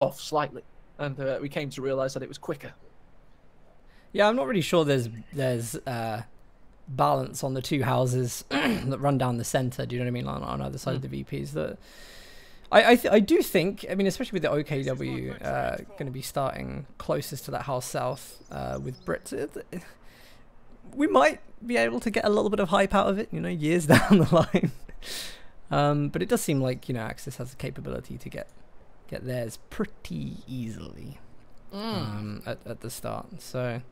off slightly, and we came to realise that it was quicker. Yeah, I'm not really sure there's balance on the two houses that run down the centre. Do you know what I mean? On either side of the VPs. That I do think. I mean, especially with the OKW going to be starting closest to that house south with Brits. We might be able to get a little bit of hype out of it, years down the line. But it does seem like, Axis has the capability to get theirs pretty easily at the start. So,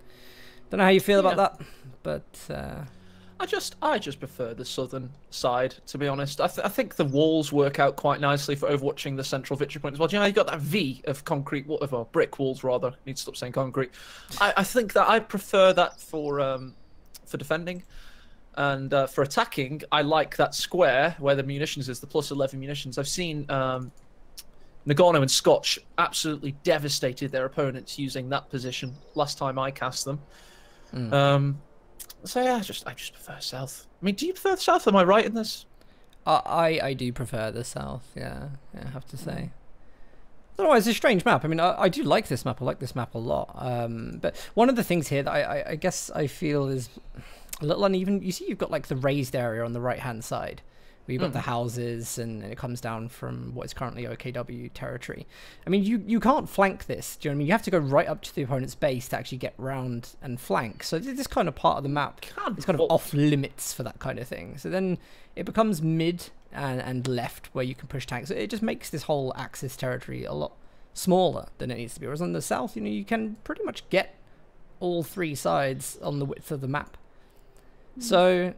don't know how you feel about that, but I just prefer the southern side, to be honest. I think the walls work out quite nicely for overwatching the central victory point as well. You got that V of concrete, whatever, brick walls rather. Need to stop saying concrete. I think that I prefer that for defending, and for attacking, I like that square where the munitions is, the +11 munitions. I've seen Noggano and Scotch absolutely devastated their opponents using that position last time I cast them. So yeah, I just prefer south. I mean, do you prefer the south? Am I right in this? I do prefer the south. Yeah, I have to say. Otherwise, it's a strange map. I mean, I do like this map. I like this map a lot. But one of the things here that I guess I feel is a little uneven. You see, you've got like the raised area on the right-hand side, where you've got the houses, and it comes down from what is currently OKW territory. I mean, you can't flank this. Do you know what I mean? You have to go right up to the opponent's base to actually get round and flank. So this kind of part of the map is kind of off limits for that kind of thing. So then it becomes mid and left where you can push tanks. It just makes this whole Axis territory a lot smaller than it needs to be. Whereas on the south, you can pretty much get all three sides on the width of the map. So,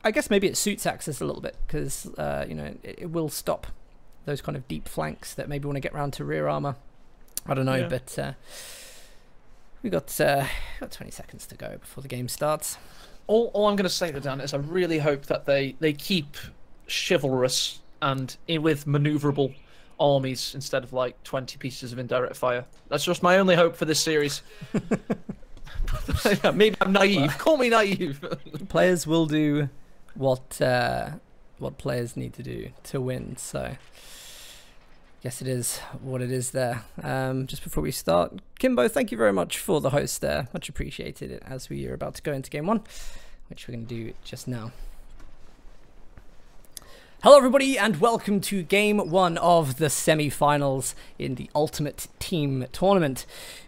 I guess maybe it suits Axis a little bit because, it will stop those kind of deep flanks that maybe want to get round to rear armor. I don't know, but we got 20 seconds to go before the game starts. All I'm going to say to Dan is I really hope that they keep chivalrous and with maneuverable armies instead of like 20 pieces of indirect fire. That's just my only hope for this series. Maybe I'm naive. Call me naive. Players will do what players need to do to win. So, guess it is what it is there. Just before we start, Kimbo, thank you very much for the host there. Much appreciated as we are about to go into game one, which we're going to do just now. Hello everybody and welcome to game one of the semi-finals in the Ultimate Team Tournament.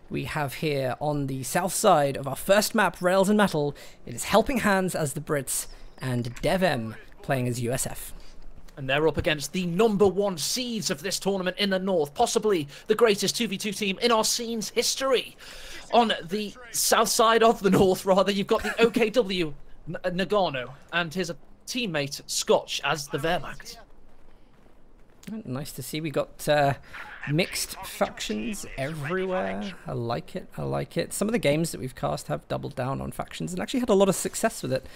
We have here on the south side of our first map, Rails and Metal, it is HelpingHans as the Brits and DevM playing as USF. And they're up against the #1 seeds of this tournament in the north, possibly the greatest 2v2 team in our scene's history. On the south side of the north, rather, you've got the OKW Noggano and his teammate Scotch as the Wehrmacht. Nice to see. We got mixed factions everywhere. I like it. I like it. Some of the games that we've cast have doubled down on factions and actually had a lot of success with it.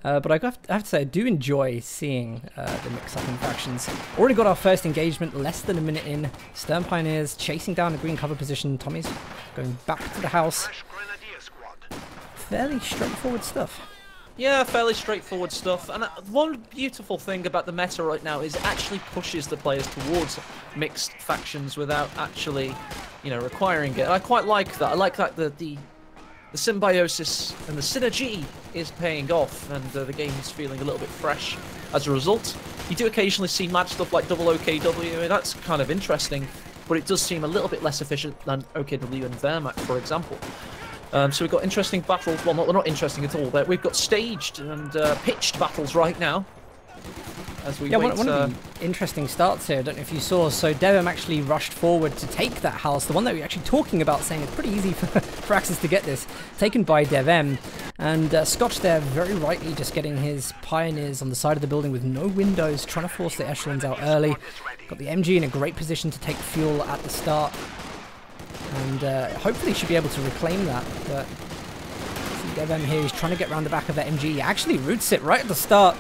But I have to say, I do enjoy seeing the mix-up in factions. Already got our first engagement less than a minute in. Stern Pioneers chasing down a green cover position. Tommy's going back to the house. Fairly straightforward stuff. Yeah, fairly straightforward stuff. And one beautiful thing about the meta right now is it actually pushes the players towards mixed factions without actually, requiring it. And I quite like that. I like that the symbiosis and the synergy is paying off, and the game's feeling a little bit fresh as a result. You do occasionally see mad stuff like double OKW, and that's kind of interesting, but it does seem a little bit less efficient than OKW and Wehrmacht, for example. So we've got interesting battles. Well, they're not interesting at all. We've got staged and pitched battles right now. As we wait. One of the interesting starts here, I don't know if you saw, so DevM actually rushed forward to take that house, the one that we were actually talking about, saying it's pretty easy for Axis to get this, taken by DevM, and Scotch there very rightly just getting his Pioneers on the side of the building with no windows, trying to force the echelons out early. Got the MG in a great position to take fuel at the start, and hopefully should be able to reclaim that, but see DevM here, he's trying to get around the back of that MG, he actually roots it right at the start.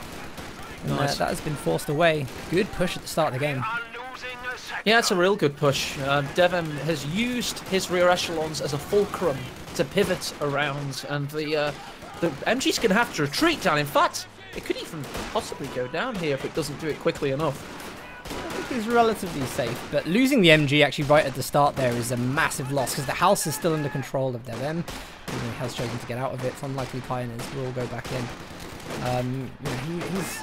Nice. That has been forced away. Good push at the start of the game. Yeah, it's a real good push. DevM has used his rear echelons as a fulcrum to pivot around, and the MG's going to have to retreat down. In fact, it could even possibly go down here if it doesn't do it quickly enough. I think is relatively safe, but losing the MG actually right at the start there is a massive loss because the house is still under control of DevM. He has chosen to get out of it. It's unlikely Pioneers will go back in. He's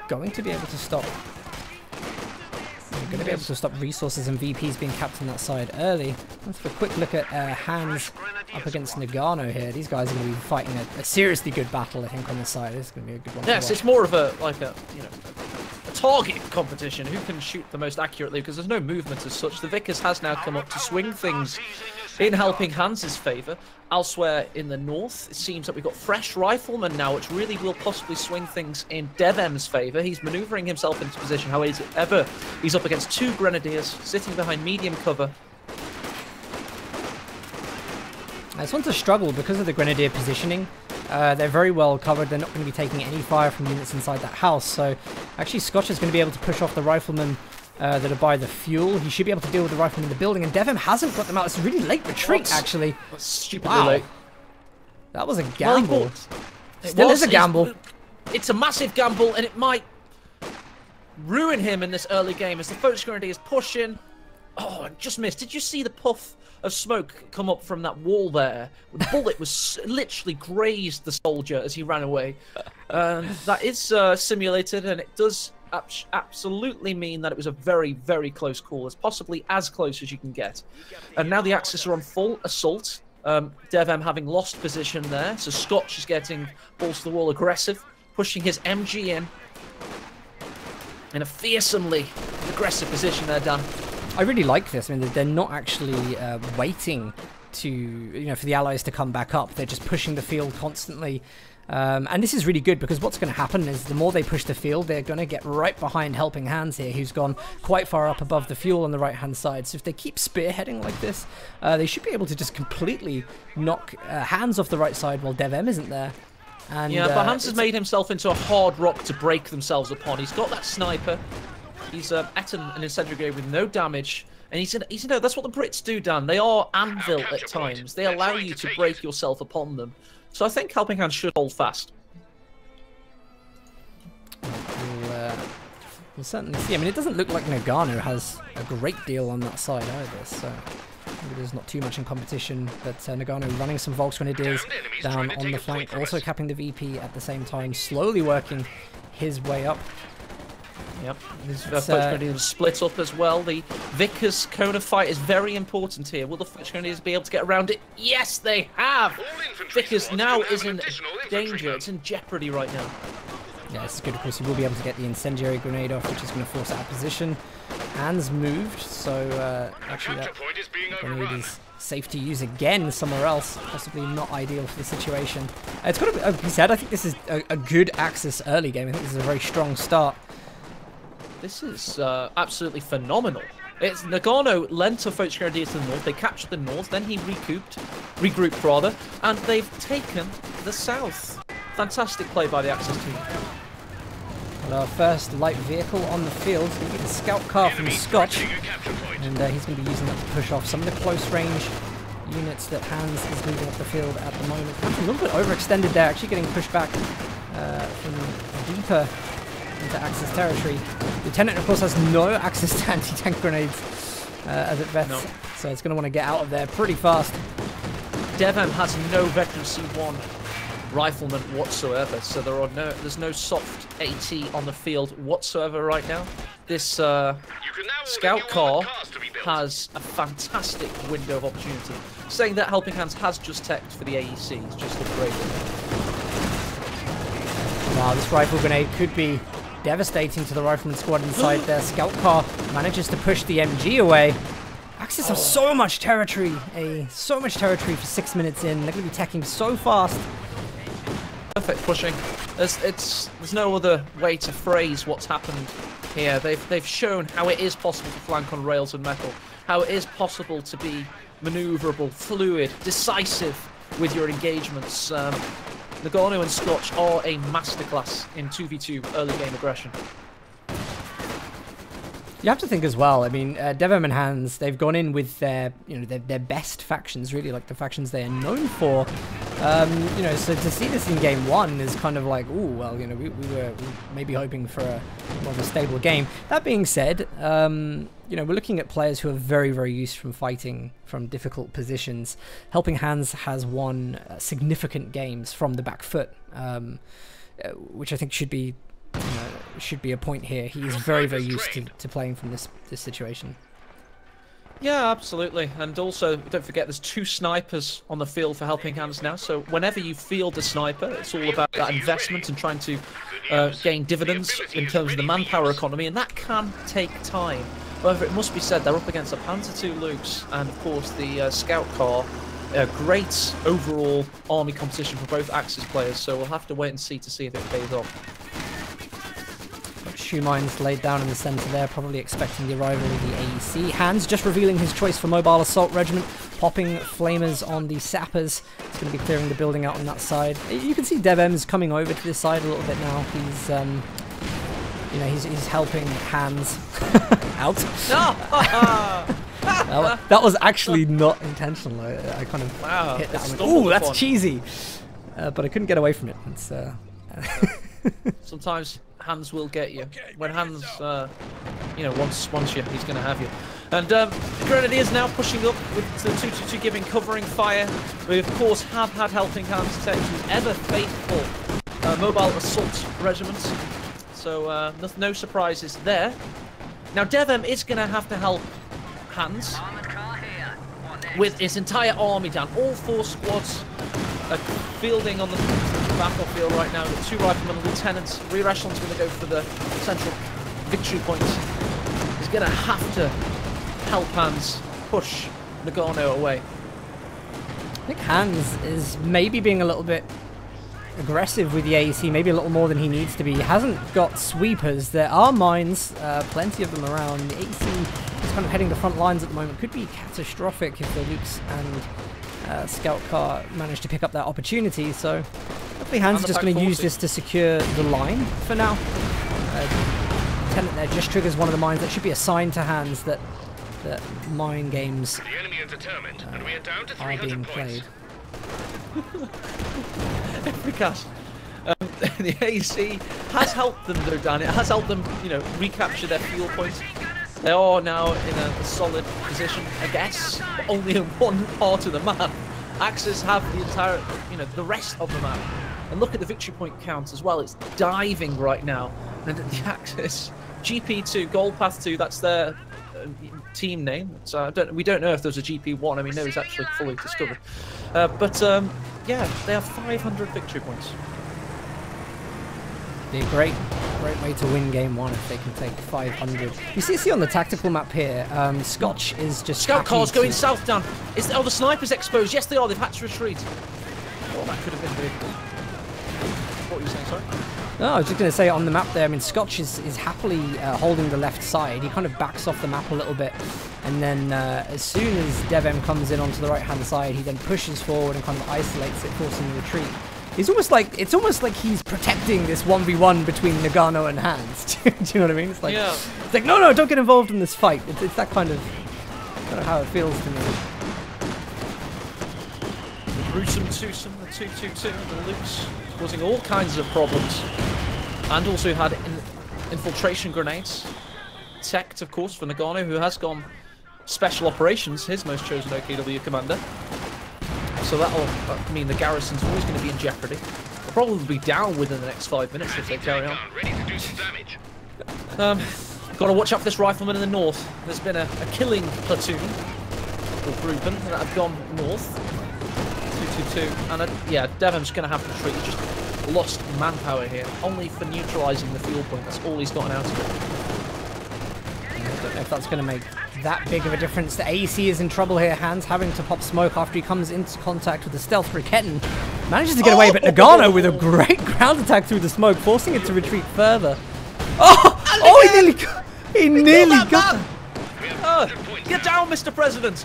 going to be able to stop. Going to be able to stop resources and VPs being capped on that side early. Let's have a quick look at Hans up against Noggano here. These guys are going to be fighting a seriously good battle, I think, on this side. It's going to be a good one. Yes, it's more of a target competition. Who can shoot the most accurately? Because there's no movement as such. The Vickers has now come up to swing things in Helping Hands' favour. Elsewhere in the north, it seems that we've got fresh riflemen now, which really will possibly swing things in DevM's favour. He's manoeuvring himself into position, however, he's up against 2 Grenadiers, sitting behind medium cover. This one's a struggle because of the Grenadier positioning. They're very well covered. They're not going to be taking any fire from units inside that house. So actually Scotch is going to be able to push off the riflemen that are by the fuel. He should be able to deal with the riflemen in the building, and DevM hasn't got them out. It's a really late retreat, actually. That's stupidly late. That was a gamble. Well, Still is a gamble. It's a massive gamble, and it might ruin him in this early game as the Focus Grenadiers push in. Oh, I just missed. Did you see the puff of smoke come up from that wall there? The bullet was literally grazed the soldier as he ran away. That is simulated, and it does absolutely mean that it was a very, very close call. It's possibly as close as you can get. And now the Axis are on full assault. DevM having lost position there, so Scotch is getting balls to the wall aggressive, pushing his MG in a fearsomely aggressive position there, Dan. I really like this. I mean, they're not actually waiting to, for the Allies to come back up. They're just pushing the field constantly. And this is really good because what's going to happen is the more they push the field, they're going to get right behind Helping Hands here, who's gone quite far up above the fuel on the right-hand side. So if they keep spearheading like this, they should be able to just completely knock Hands off the right side while DevM isn't there. And, yeah, but Hans has made himself into a hard rock to break themselves upon. He's got that sniper. He's at an incendiary grenade with no damage. And he's that's what the Brits do, Dan. They are anvil at times. They allow you to break yourself upon them. So I think Helping Hands should hold fast. We'll certainly see. I mean, it doesn't look like Noggano has a great deal on that side either, so maybe there's not too much in competition. But Noggano running some Volksgrenadiers down on the flank, also capping the VP at the same time, slowly working his way up. Yep, his Volksgrenadiers split up as well. The Vickers Kona fight is very important here. Will the Volksgrenadiers be able to get around it? Yes, they have! Vickers now is in danger. It's in jeopardy right now. Yeah, this is good. Of course, he will be able to get the incendiary grenade off, which is going to force out of position. Hands moved, so actually that grenade is safe to use again somewhere else. Possibly not ideal for the situation. It's got to be said, I think this is a good Axis early game. I think this is a very strong start. This is absolutely phenomenal. It's Noggano lent a Focus Grenadiers to the north. They captured the north, then he regrouped rather, and they've taken the south. Fantastic play by the Axis team. And our first light vehicle on the field is going to be the scout car from Scotch, and he's going to be using that to push off some of the close range units that Hans is moving up the field at the moment. A little bit overextended there, actually getting pushed back from deeper into Axis territory. Lieutenant, of course, has no access to anti-tank grenades as it vets, so it's going to want to get out of there pretty fast. DevM has no veteran C1 rifleman whatsoever, so there's no soft AT on the field whatsoever right now. This scout car has a fantastic window of opportunity. Saying that Helping Hands has just teched for the AEC is just a great one. Wow, this rifle grenade could be devastating to the rifleman squad inside there. Scout car manages to push the MG away. Axis have so much territory, so much territory for 6 minutes in. They're going to be teching so fast. Perfect pushing. There's no other way to phrase what's happened here. They've shown how it is possible to flank on rails and metal, how it is possible to be maneuverable, fluid, decisive with your engagements. Noggano and Scotch are a masterclass in 2v2 early game aggression. You have to think as well. I mean, DevM and Hans, they've gone in with their, their best factions, really, like the factions they are known for. So to see this in game one is kind of like, ooh, well, we were maybe hoping for a more of a stable game. That being said, we're looking at players who are very, very used from fighting from difficult positions. HelpingHans has won significant games from the back foot, which I think should be a point here. He is very, very used to playing from this situation. Yeah, absolutely. And also, don't forget, there's 2 snipers on the field for HelpingHans now. So whenever you field a sniper, it's all about that investment and trying to gain dividends in terms of the manpower economy, and that can take time. However, it must be said, they're up against a Panzer II Lux and, of course, the Scout car. A great overall army competition for both Axis players, so we'll have to wait and see if it pays off. Shoe mines laid down in the centre there, probably expecting the arrival of the AEC. Hans just revealing his choice for Mobile Assault Regiment, popping flamers on the sappers. It's going to be clearing the building out on that side. You can see DevM's coming over to this side a little bit now. He's helping Hans out. That was actually not intentional. I kind of hit that. Ooh, that's cheesy. But I couldn't get away from it. It's, sometimes Hans will get you. When Hans, wants you, he's going to have you. And Grenadiers now pushing up with the 222 giving covering fire. We, of course, have had HelpingHans take the ever-faithful Mobile Assault Regiment. So no surprises there. Now, DevM is going to have to help Hans with his entire army down. All 4 squads are fielding on the battlefield right now. The 2 riflemen, lieutenants, rear echelon's going to go for the central victory point. He's going to have to help Hans push Noggano away. I think Hans is maybe being a little bit aggressive with the AEC, maybe a little more than he needs to be. He hasn't got sweepers. There are mines, plenty of them around. The AEC is kind of heading the front lines at the moment. Could be catastrophic if the Lux and Scout car manage to pick up that opportunity. So hopefully Hans is just going to use this to secure the line for now. Lieutenant there just triggers one of the mines. That should be a sign to Hans that mine games are being played. Because the AEC has helped them though, Dan. It has helped them, recapture their fuel points. They are now in a solid position, I guess, but only in one part of the map. Axis have the entire, the rest of the map. And look at the victory point count as well. It's diving right now. And the Axis, GP2, Gold Path 2, that's their team name. So we don't know if there's a GP1. I mean, no, it's actually fully discovered. Yeah, they have 500 victory points. Be a great way to win game 1 if they can take 500. You see on the tactical map here, Scotch is just Scout cars going south down. Oh, the snipers exposed. Yes, they are. They've had to retreat. Oh, that could have been big. What were you saying, sorry? No, I was just going to say on the map there, I mean, Scotch is happily holding the left side. He kind of backs off the map a little bit. And then as soon as DevM comes in onto the right-hand side, he then pushes forward and kind of isolates it, forcing the retreat. It's almost like he's protecting this 1v1 between Noggano and Hans. Do you know what I mean? It's like, It's like no, don't get involved in this fight. It's that kind of how it feels to me. Gruesome twosome, the 222 and the Lux, causing all kinds of problems. And also had infiltration grenades. Teched, of course, for Noggano, who has gone Special Operations, his most chosen OKW commander. So that'll mean the garrison's always going to be in jeopardy. They'll probably be down within the next 5 minutes if they carry on. Got to watch out for this rifleman in the north. There's been a killing platoon, or grouping, that have gone north. 222. And yeah, DevM's going to have to retreat. He's just lost manpower here, only for neutralising the fuel point. That's all he's gotten out of it. I don't know if that's going to make that big of a difference. The AEC is in trouble here. Hans having to pop smoke after he comes into contact with the stealth Riketten. Manages to get away, but Noggano with a great ground attack through the smoke, forcing it to retreat further. He nearly got Get down, Mr. President!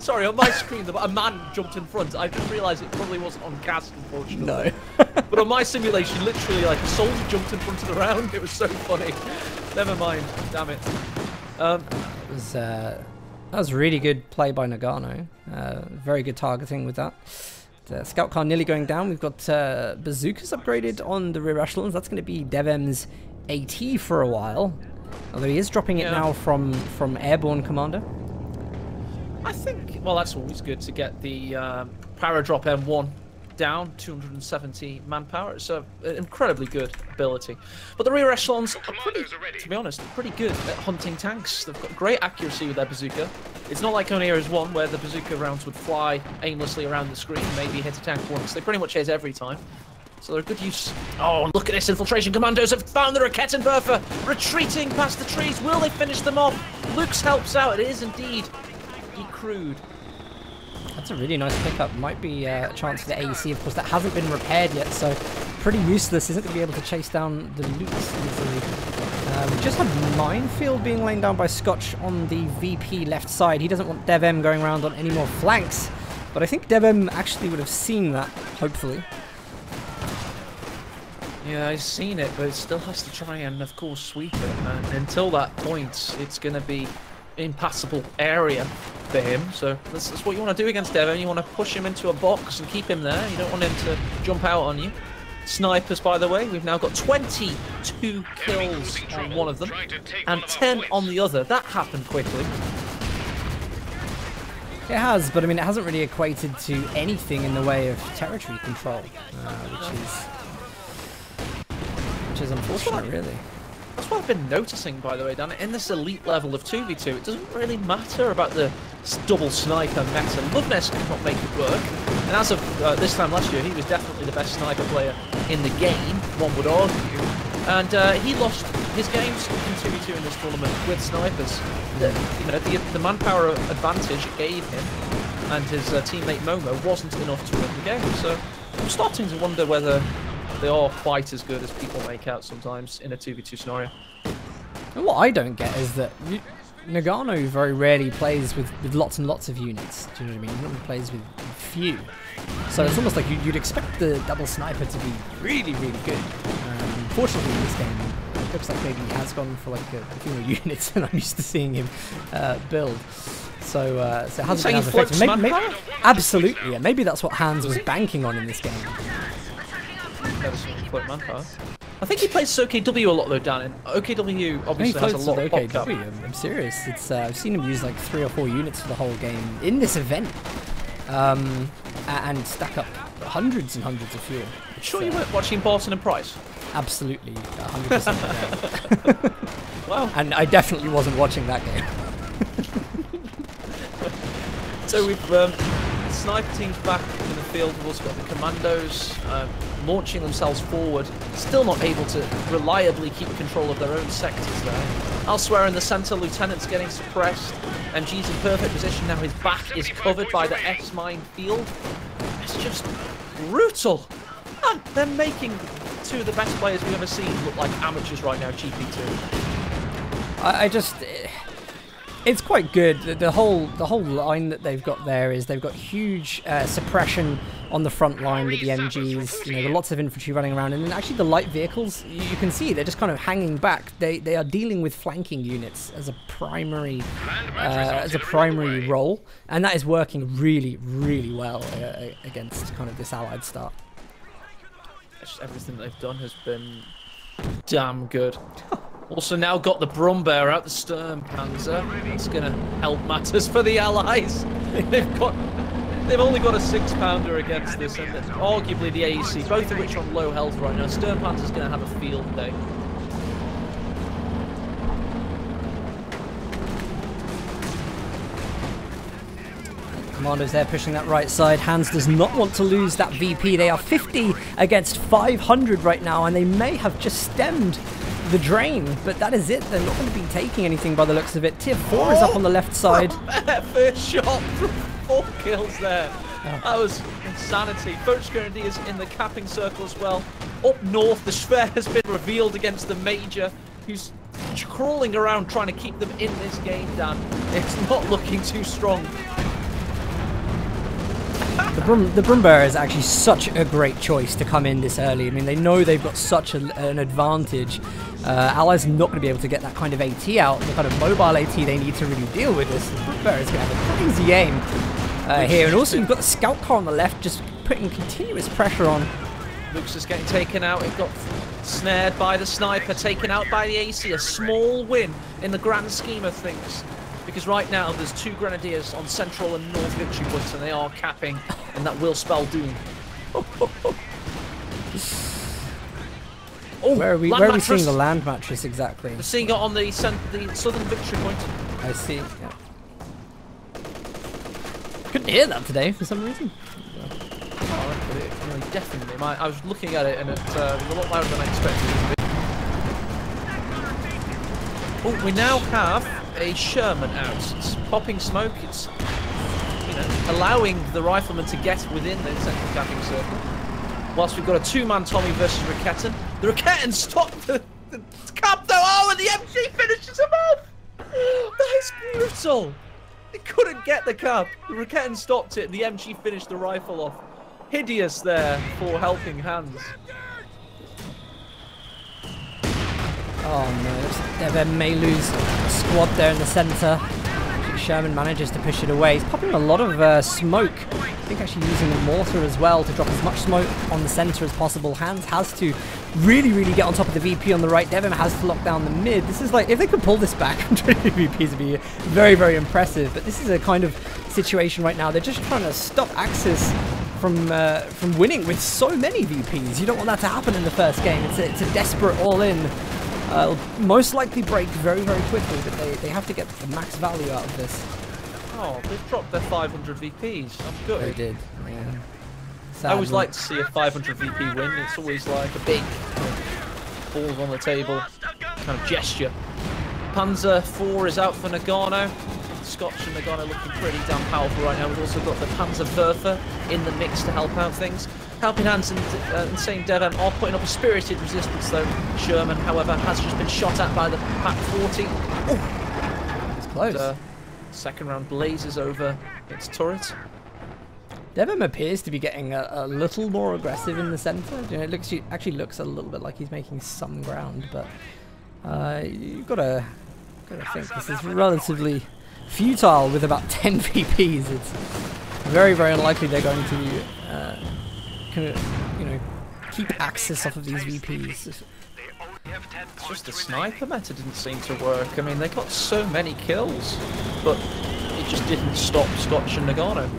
Sorry, on my screen, a man jumped in front. I just realised it probably wasn't on cast, unfortunately. No. But on my simulation, literally, like, a soldier jumped in front of the round. It was so funny. Never mind. Damn it. That was really good play by Noggano. Very good targeting with that. The scout car nearly going down. We've got bazookas upgraded on the rear echelons. That's going to be DevM's AT for a while. Although he is dropping it now from airborne commander. I think, well, that's always good to get the Paradrop M1 down, 270 manpower. It's an incredibly good ability. But the rear echelons are pretty, to be honest, pretty good at hunting tanks. They've got great accuracy with their bazooka. It's not like on Heroes 1 where the bazooka rounds would fly aimlessly around the screen, maybe hit a tank once. They pretty much hit every time. So they're a good use. Oh, look at this. Infiltration commandos have found the Rakettenwerfer retreating past the trees. Will they finish them off? Lux helps out. It is indeed decrewed. That's a really nice pickup. Might be a chance for the AEC. Of course, that hasn't been repaired yet, so pretty useless. Isn't going to be able to chase down the Lux easily. We just had minefield being laid down by Scotch on the VP left side. He doesn't want DevM going around on any more flanks, but I think DevM actually would have seen that, hopefully. Yeah, he's seen it, but it still has to try and, of course, sweep it. And until that point, it's going to be impassable area for him. So that's what you want to do against DevM. You want to push him into a box and keep him there. You don't want him to jump out on you. Snipers, by the way, we've now got 22 kills on one of them and 10 on the other. That happened quickly. It has, but I mean, it hasn't really equated to anything in the way of territory control, which is unfortunate, really. That's what I've been noticing, by the way, Dan. In this elite level of 2v2, it doesn't really matter about the double sniper meta. Loveness could not make it work. And as of this time last year, he was definitely the best sniper player in the game, one would argue. And he lost his games in 2v2 in this tournament with snipers. The manpower advantage it gave him and his teammate Momo wasn't enough to win the game. So I'm starting to wonder whether they are quite as good as people make out sometimes in a 2v2 scenario. And what I don't get is that Noggano very rarely plays with lots and lots of units. Do you know what I mean? He normally plays with few. So it's almost like you'd expect the double sniper to be really, really good. Fortunately, in this game, it looks like maybe he has gone for like a few more units than I'm used to seeing him build. So it hasn't been as effective. Maybe, absolutely, yeah. Maybe that's what Hans was banking on in this game. I think he plays OKW a lot though, Dan. And OKW obviously has a lot of OKW. I'm serious. It's I've seen him use like 3 or 4 units for the whole game in this event, and stack up hundreds and hundreds of fuel. Sure, you weren't watching Barton and Price? Absolutely, 100%. Wow. And I definitely wasn't watching that game. So we've sniper teams back in the field. We've also got the commandos launching themselves forward, still not able to reliably keep control of their own sectors there. Elsewhere in the centre, Lieutenant's getting suppressed. MG's in perfect position now. His back is covered by the S-mine field. It's just brutal. And they're making two of the best players we've ever seen look like amateurs right now, GP2. It's quite good. The whole line that they've got there is they've got huge suppression on the front line with the MGs. You know, lots of infantry running around, and then actually the light vehicles, you can see they're just kind of hanging back. They are dealing with flanking units as a primary role, and that is working really, really well against kind of this allied start. Just everything they've done has been damn good. Also now got the Brumbear out, the Sturmpanzer. It's going to help matters for the Allies. They've only got a 6-pounder against this, and arguably the AEC, both of which are on low health right now. Sturmpanzer's going to have a field day. Commandos there pushing that right side. Hans does not want to lose that VP. They are 50 against 500 right now, and they may have just stemmed the drain, but that is it. They're not going to be taking anything by the looks of it. Tier 4 is up on the left side. First shot, 4 kills there. That was insanity. First Grenadier is in the capping circle as well. Up north, the sphere has been revealed against the Major, who's crawling around trying to keep them in this game, Dan. It's not looking too strong. The Brumbear is actually such a great choice to come in this early. I mean, they know they've got such an advantage. Allies are not going to be able to get that kind of AT out, the kind of mobile AT they need to really deal with this. The Brumbear is going to have a crazy aim here. And also you've got the scout car on the left just putting continuous pressure on. Luke's just getting taken out. It got snared by the sniper, taken out by the AC. A small win in the grand scheme of things. Because right now there's 2 Grenadiers on central and north victory points, and they are capping, and that will spell doom. Oh, where are we seeing the land mattress exactly? We're seeing it on the southern victory point. I see. Yeah. Couldn't hear that today for some reason. Oh, definitely. I was looking at it, and it was a lot louder than I expected. Oh, we now have a Sherman out. It's popping smoke. It's, you know, allowing the rifleman to get within the central capping circle. Whilst we've got a 2-man Tommy versus Raketin. The Raketin stopped the cap though. Oh, and the MG finishes him off. That is brutal. He couldn't get the cap. The Raketin stopped it, and the MG finished the rifle off. Hideous there for Helping Hands. Oh no, DevM may lose squad there in the centre. Sherman manages to push it away. He's popping a lot of smoke. I think actually using the mortar as well to drop as much smoke on the centre as possible. Hands has to really get on top of the VP on the right. DevM has to lock down the mid. This is like, if they could pull this back, VPs would be very impressive. But this is a kind of situation right now. They're just trying to stop Axis from winning with so many VPs. You don't want that to happen in the first game. It's a desperate all-in. Most likely break very quickly, but they have to get the max value out of this. Oh, they've dropped their 500 VPs. I'm good. They did, yeah. I always like to see a 500 VP win. It's always like a big balls on the table kind of gesture. Panzer IV is out for Noggano. Scotch and Noggano looking pretty damn powerful right now. We've also got the Panzer Werfer in the mix to help out things. Helping Hands and Insane DevM are putting up a spirited resistance though. Sherman, however, has just been shot at by the Pack 40. Oh, it's close. Second round blazes over its turret. DevM appears to be getting a little more aggressive in the centre. You know, it actually looks a little bit like he's making some ground, but you've got to think this is relatively futile with about 10 VPs. It's very unlikely they're going to keep access off of these VPs. It's just the sniper meta didn't seem to work. I mean, they got so many kills, but it just didn't stop Scotch and Noggano.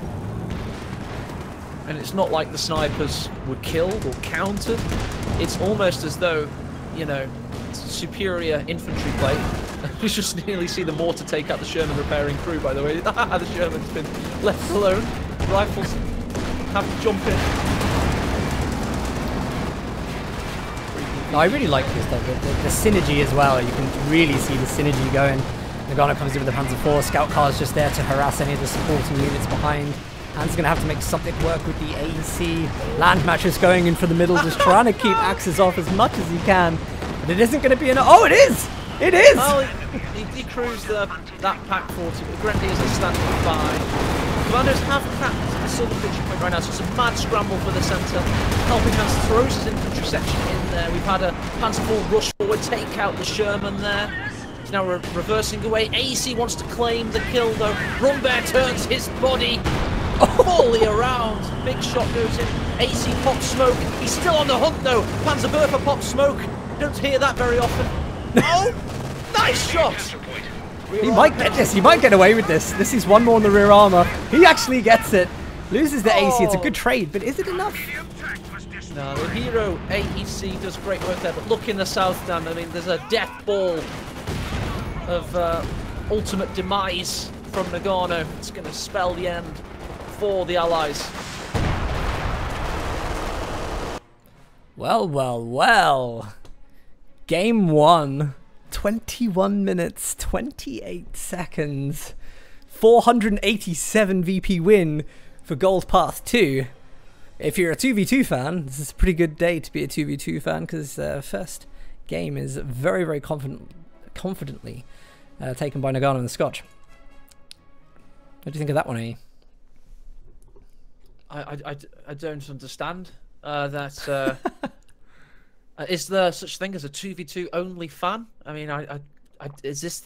And it's not like the snipers were killed or countered. It's almost as though, you know, it's superior infantry play. You just nearly see the mortar take out the Sherman repairing crew, by the way. The Sherman's been left alone. Rifles have to jump in. No, I really like this though, the synergy as well. You can really see the synergy going. Noggano comes in with the Panzer IV, scout car is just there to harass any of the supporting units behind. Hans is going to have to make something work with the AEC. Land mattress going in for the middle, just trying to keep Axis off as much as he can. But it isn't going to be enough. Oh, it is! It is! Well, he decrews that Pack 40, but the Grenadiers are standing by. Commandos have capped the southern victory point right now, so it's a mad scramble for the centre. Helping Hands throws his infantry section in there. We've had a Panzer IV rush forward, take out the Sherman there. He's now reversing away. AC wants to claim the kill though. Brumbear turns his body fully around. Big shot goes in. AC pops smoke. He's still on the hunt though. Panzer Werfer pops smoke. You don't hear that very often. Oh, nice shot. He might get this. He might get away with this. This is one more in the rear armor. He actually gets it. Loses the AC. It's a good trade, but is it enough? No, the hero AEC does great work there, but look in the south, Dan. I mean, there's a death ball of ultimate demise from Noggano. It's going to spell the end for the Allies. Well. Game 1. 21 minutes, 28 seconds. 487 VP win for Gold Path 2. If you're a 2v2 fan, this is a pretty good day to be a 2v2 fan, because first game is very confidently taken by Noggano and the Scotch. What do you think of that one, eh? I don't understand that. Is there such thing as a 2v2 only fan? I mean, is this